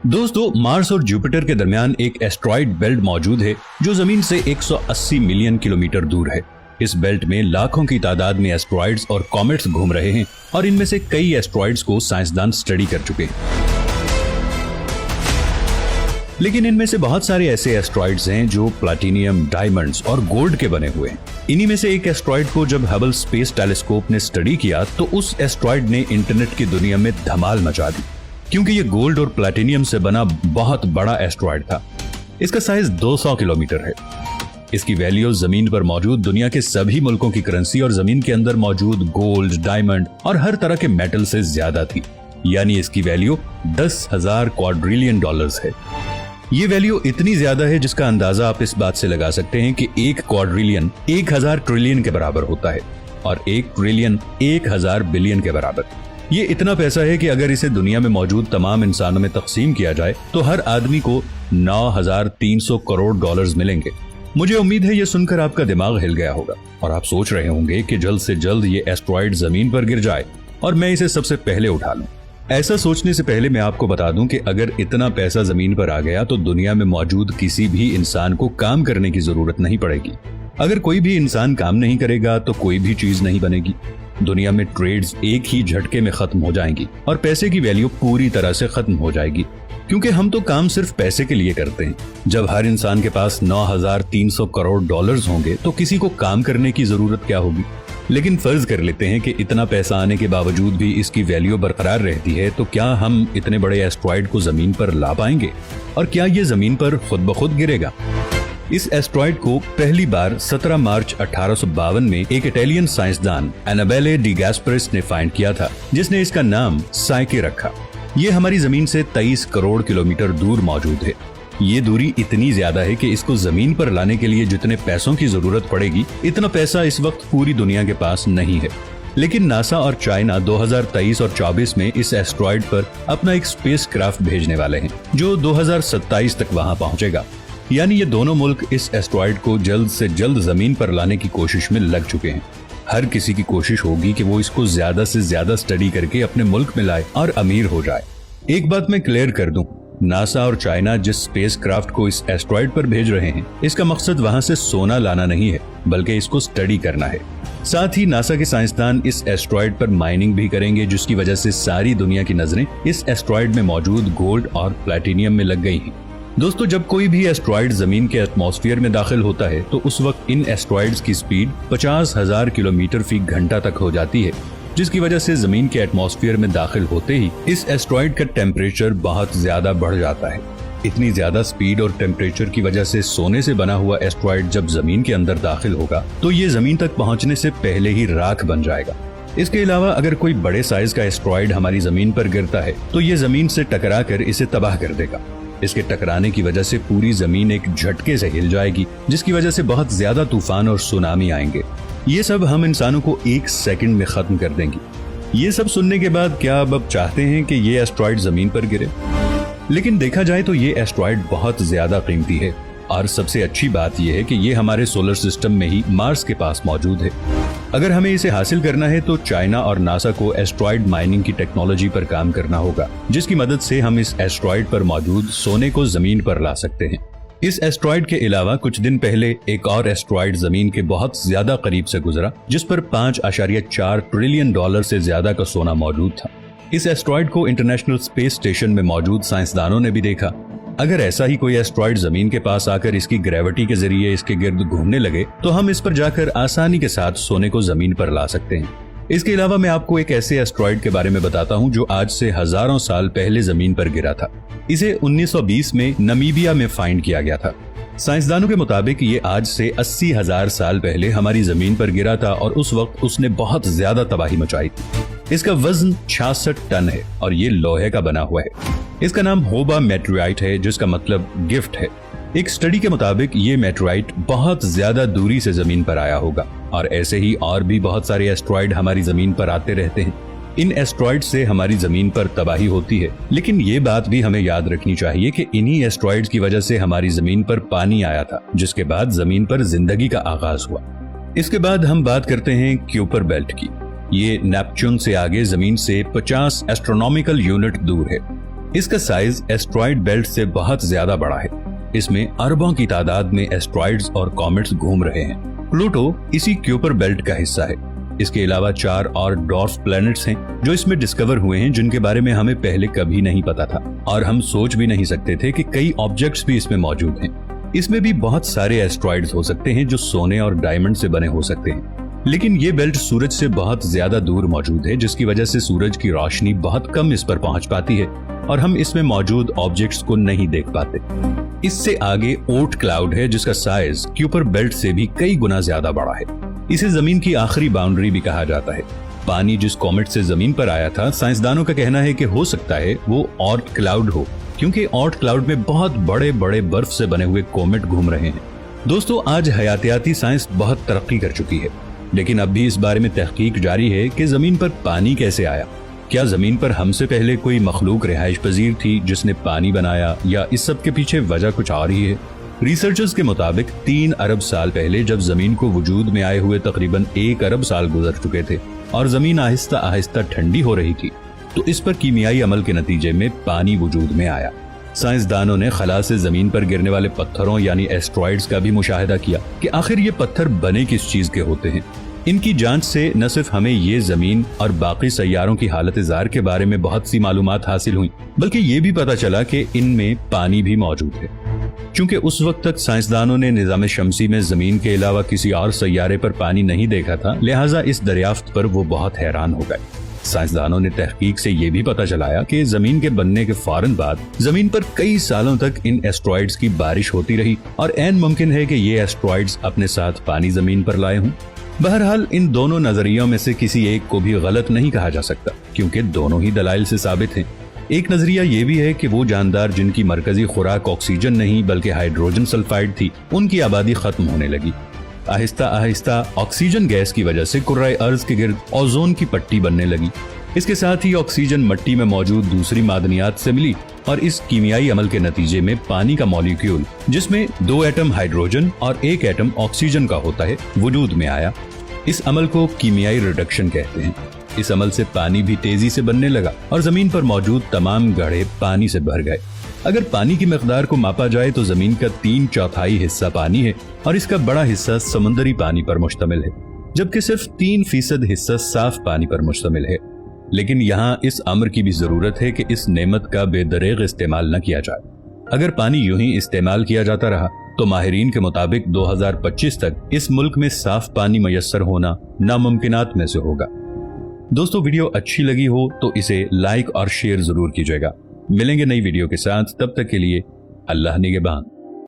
दोस्तों, मार्स और जुपिटर के दरमियान एक एस्ट्रॉइड बेल्ट मौजूद है जो जमीन से 180 मिलियन किलोमीटर दूर है। इस बेल्ट में लाखों की तादाद में एस्ट्रॉइड्स और कॉमेट्स घूम रहे हैं और इनमें से कई एस्ट्रॉइड्स को साइंसदान स्टडी कर चुके हैं। लेकिन इनमें से बहुत सारे ऐसे एस्ट्रॉइड्स हैं जो प्लैटिनियम, डायमंड्स और गोल्ड के बने हुए हैं। इन्हीं में से एक एस्ट्रॉइड को जब हबल स्पेस टेलीस्कोप ने स्टडी किया तो उस एस्ट्रॉइड ने इंटरनेट की दुनिया में धमाल मचा दी, क्योंकि ये गोल्ड और प्लैटिनियम से बना बहुत बड़ा एस्ट्रॉइड था। इसका साइज 200 किलोमीटर है। इसकी वैल्यू जमीन पर मौजूद दुनिया के सभी मुल्कों की करेंसी और जमीन के अंदर मौजूद गोल्ड, डायमंड और हर तरह के मेटल से ज्यादा थी। यानी इसकी वैल्यू 10,000 क्वाड्रिलियन डॉलर्स है। ये वैल्यू इतनी ज्यादा है जिसका अंदाजा आप इस बात से लगा सकते हैं कि 1 क्वाड्रिलियन 1000 ट्रिलियन के बराबर होता है और 1 ट्रिलियन 1000 बिलियन के बराबर। ये इतना पैसा है कि अगर इसे दुनिया में मौजूद तमाम इंसानों में तकसीम किया जाए तो हर आदमी को 9,300 करोड़ डॉलर्स मिलेंगे। मुझे उम्मीद है ये सुनकर आपका दिमाग हिल गया होगा और आप सोच रहे होंगे कि जल्द से जल्द ये एस्ट्रॉइड जमीन पर गिर जाए और मैं इसे सबसे पहले उठा लूं। ऐसा सोचने से पहले मैं आपको बता दूं कि अगर इतना पैसा जमीन पर आ गया तो दुनिया में मौजूद किसी भी इंसान को काम करने की जरूरत नहीं पड़ेगी। अगर कोई भी इंसान काम नहीं करेगा तो कोई भी चीज नहीं बनेगी। दुनिया में ट्रेड्स एक ही झटके में खत्म हो जाएंगी और पैसे की वैल्यू पूरी तरह से खत्म हो जाएगी, क्योंकि हम तो काम सिर्फ पैसे के लिए करते हैं। जब हर इंसान के पास 9,300 करोड़ डॉलर्स होंगे तो किसी को काम करने की जरूरत क्या होगी। लेकिन फर्ज कर लेते हैं कि इतना पैसा आने के बावजूद भी इसकी वैल्यू बरकरार रहती है, तो क्या हम इतने बड़े एस्ट्रॉइड को जमीन पर ला पाएंगे और क्या ये जमीन पर खुद ब खुद गिरेगा? इस एस्ट्रॉइड को पहली बार 17 मार्च 1852 में एक इटालियन साइंसदान एनाबेले डी गैस्परिस ने फाइंड किया था, जिसने इसका नाम साइके रखा। ये हमारी जमीन से 23 करोड़ किलोमीटर दूर मौजूद है। ये दूरी इतनी ज्यादा है कि इसको जमीन पर लाने के लिए जितने पैसों की जरूरत पड़ेगी, इतना पैसा इस वक्त पूरी दुनिया के पास नहीं है। लेकिन नासा और चाइना 2023 और 24 में इस एस्ट्रॉइड पर अपना एक स्पेस क्राफ्ट भेजने वाले हैं, जो 2027 तक वहां पहुंचेगा। यानी ये दोनों मुल्क इस एस्ट्रॉइड को जल्द से जल्द जमीन पर लाने की कोशिश में लग चुके हैं। हर किसी की कोशिश होगी कि वो इसको ज्यादा से ज्यादा स्टडी करके अपने मुल्क में लाए और अमीर हो जाए। एक बात मैं क्लियर कर दूं, नासा और चाइना जिस स्पेस क्राफ्ट को इस एस्ट्रॉइड पर भेज रहे हैं, इसका मकसद वहां से सोना लाना नहीं है, बल्कि इसको स्टडी करना है। साथ ही नासा के साइंसदान इस एस्ट्रॉइड पर माइनिंग भी करेंगे, जिसकी वजह से सारी दुनिया की नजरें इस एस्ट्रॉइड में मौजूद गोल्ड और प्लैटिनियम में लग गई हैं। दोस्तों, जब कोई भी एस्ट्रॉइड जमीन के एटमॉस्फेयर में दाखिल होता है तो उस वक्त इन एस्ट्रॉइड्स की स्पीड 50,000 किलोमीटर फी घंटा तक हो जाती है, जिसकी वजह से जमीन के एटमॉस्फेयर में दाखिल होते ही इस एस्ट्रॉइड का टेम्परेचर बहुत ज्यादा बढ़ जाता है। इतनी ज्यादा स्पीड और टेम्परेचर की वजह से सोने से बना हुआ एस्ट्रॉइड जब जमीन के अंदर दाखिल होगा तो ये जमीन तक पहुंचने से पहले ही राख बन जाएगा। इसके अलावा अगर कोई बड़े साइज का एस्ट्रॉइड हमारी जमीन पर गिरता है तो ये जमीन से टकरा कर इसे तबाह कर देगा। इसके टकराने की वजह से पूरी जमीन एक झटके से हिल जाएगी, जिसकी वजह से बहुत ज्यादा तूफान और सुनामी आएंगे। ये सब हम इंसानों को 1 सेकंड में खत्म कर देंगी। ये सब सुनने के बाद क्या अब चाहते हैं कि ये एस्ट्रॉइड जमीन पर गिरे? लेकिन देखा जाए तो ये एस्ट्रॉइड बहुत ज्यादा कीमती है और सबसे अच्छी बात यह है कि ये हमारे सोलर सिस्टम में ही मार्स के पास मौजूद है। अगर हमें इसे हासिल करना है तो चाइना और नासा को एस्ट्रॉइड माइनिंग की टेक्नोलॉजी पर काम करना होगा, जिसकी मदद से हम इस एस्ट्रॉइड पर मौजूद सोने को जमीन पर ला सकते हैं। इस एस्ट्रॉइड के अलावा कुछ दिन पहले एक और एस्ट्रॉइड जमीन के बहुत ज्यादा करीब से गुजरा, जिस पर 5.4 ट्रिलियन डॉलर से ज्यादा का सोना मौजूद था। इस एस्ट्रॉइड को इंटरनेशनल स्पेस स्टेशन में मौजूद साइंसदानों ने भी देखा। अगर ऐसा ही कोई एस्ट्रॉइड जमीन के पास आकर इसकी ग्रेविटी के जरिए इसके गिर्द घूमने लगे तो हम इस पर जाकर आसानी के साथ सोने को जमीन पर ला सकते हैं। इसके अलावा मैं आपको एक ऐसे एस्ट्रॉइड के बारे में बताता हूं जो आज से हजारों साल पहले जमीन पर गिरा था। इसे 1920 में नमीबिया में फाइंड किया गया था। साइंसदानों के मुताबिक ये आज से 80,000 साल पहले हमारी जमीन पर गिरा था और उस वक्त उसने बहुत ज्यादा तबाही मचाई थी। इसका वजन 66 टन है और ये लोहे का बना हुआ है। इसका नाम होबा मेटेराइट है, जिसका मतलब गिफ्ट है। एक स्टडी के मुताबिक ये मेटेराइट बहुत ज्यादा दूरी से जमीन पर आया होगा और ऐसे ही और भी बहुत सारे एस्ट्रॉइड हमारी जमीन पर आते रहते हैं। इन एस्ट्रॉइड से हमारी जमीन पर तबाही होती है, लेकिन ये बात भी हमें याद रखनी चाहिए कि इन्हीं एस्ट्रॉइड्स की वजह से हमारी जमीन पर पानी आया था, जिसके बाद जमीन पर जिंदगी का आगाज हुआ। इसके बाद हम बात करते हैं क्यूपर बेल्ट की। ये नेपच्यून से आगे जमीन से 50 एस्ट्रोनॉमिकल यूनिट दूर है। इसका साइज एस्ट्रॉइड बेल्ट से बहुत ज्यादा बड़ा है। इसमें अरबों की तादाद में एस्ट्रॉइड्स और कॉमेट्स घूम रहे हैं। प्लूटो इसी क्यूपर बेल्ट का हिस्सा है। इसके अलावा 4 और डॉर्फ प्लैनेट्स हैं जो इसमें डिस्कवर हुए हैं, जिनके बारे में हमें पहले कभी नहीं पता था और हम सोच भी नहीं सकते थे कि कई ऑब्जेक्ट्स भी इसमें मौजूद हैं। इसमें भी बहुत सारे एस्ट्रॉइड्स हो सकते हैं जो सोने और डायमंड से बने हो सकते हैं, लेकिन ये बेल्ट सूरज से बहुत ज्यादा दूर मौजूद है, जिसकी वजह से सूरज की रोशनी बहुत कम इस पर पहुंच पाती है और हम इसमें मौजूद ऑब्जेक्ट्स को नहीं देख पाते। इससे आगे ओर्ट क्लाउड है, जिसका साइज क्यूपर बेल्ट से भी कई गुना ज्यादा बड़ा है। इसे जमीन की आखिरी बाउंड्री भी कहा जाता है। पानी जिस कॉमेट से जमीन पर आया था, साइंसदानों का कहना है कि हो सकता है वो ऑर्ट क्लाउड हो, क्योंकि ऑर्ट क्लाउड में बहुत बड़े बड़े बर्फ से बने हुए कॉमेट घूम रहे हैं। दोस्तों, आज हयातियाती साइंस बहुत तरक्की कर चुकी है, लेकिन अब भी इस बारे में तहकीक जारी है कि जमीन पर पानी कैसे आया। क्या जमीन पर हमसे पहले कोई मखलूक रिहाइश पजीर थी जिसने पानी बनाया, या इस सब के पीछे वजह कुछ और ही है? रिसर्चर्स के मुताबिक 3 अरब साल पहले जब जमीन को वजूद में आए हुए तकरीबन 1 अरब साल गुजर चुके थे और जमीन आहिस्ता आहिस्ता ठंडी हो रही थी, तो इस पर कीमियाई अमल के नतीजे में पानी वजूद में आया। साइंसदानों ने खला से जमीन पर गिरने वाले पत्थरों यानी एस्ट्रॉइड्स का भी मुशाहिदा किया कि आखिर ये पत्थर बने किस चीज के होते हैं। इनकी जांच से न सिर्फ हमें ये जमीन और बाकी सैयारों की हालत जार के बारे में बहुत सी मालूमात हासिल हुई, बल्कि ये भी पता चला कि इनमें पानी भी मौजूद है। क्योंकि उस वक्त तक साइंसदानों ने निजाम शमसी में जमीन के अलावा किसी और सैयारे पर पानी नहीं देखा था, लिहाजा इस दरियाफ्त पर वो बहुत हैरान हो गए। साइंसदानों ने तहकीक से ये भी पता चलाया कि जमीन के बनने के फौरन बाद जमीन पर कई सालों तक इन एस्ट्रॉइड्स की बारिश होती रही और ऐन मुमकिन है कि ये एस्ट्रॉइड्स अपने साथ पानी जमीन पर लाए हों। बहरहाल इन दोनों नजरियों में से किसी एक को भी गलत नहीं कहा जा सकता, क्योंकि दोनों ही दलाइल से साबित हैं। एक नजरिया ये भी है कि वो जानदार जिनकी मरकजी खुराक ऑक्सीजन नहीं बल्कि हाइड्रोजन सल्फाइड थी, उनकी आबादी खत्म होने लगी। आहिस्ता आहिस्ता ऑक्सीजन गैस की वजह से कुर्राए अर्ज के गिर्द ओजोन की पट्टी बनने लगी। इसके साथ ही ऑक्सीजन मिट्टी में मौजूद दूसरी मादनियात से मिली और इस कीमियाई अमल के नतीजे में पानी का मॉलिक्यूल, जिसमें 2 एटम हाइड्रोजन और 1 एटम ऑक्सीजन का होता है, वजूद में आया। इस अमल को कीमियाई रिडक्शन कहते हैं। इस अमल से पानी भी तेजी से बनने लगा और जमीन पर मौजूद तमाम गड्ढे पानी से भर गए। अगर पानी की मिकदार को मापा जाए तो जमीन का 3/4 हिस्सा पानी है और इसका बड़ा हिस्सा समुद्री पानी पर मुश्तमिल है, जबकि सिर्फ 3% हिस्सा साफ पानी पर मुश्तमिल है। लेकिन यहाँ इस अमर की भी जरूरत है कि इस नेमत का बेदरेग इस्तेमाल न किया जाए। अगर पानी यूं ही इस्तेमाल किया जाता रहा तो माहिरीन के मुताबिक 2025 तक इस मुल्क में साफ पानी मयस्सर होना नामुमकिनात में से होगा। दोस्तों, वीडियो अच्छी लगी हो तो इसे लाइक और शेयर जरूर कीजिएगा। मिलेंगे नई वीडियो के साथ, तब तक के लिए अल्लाह निगहबान।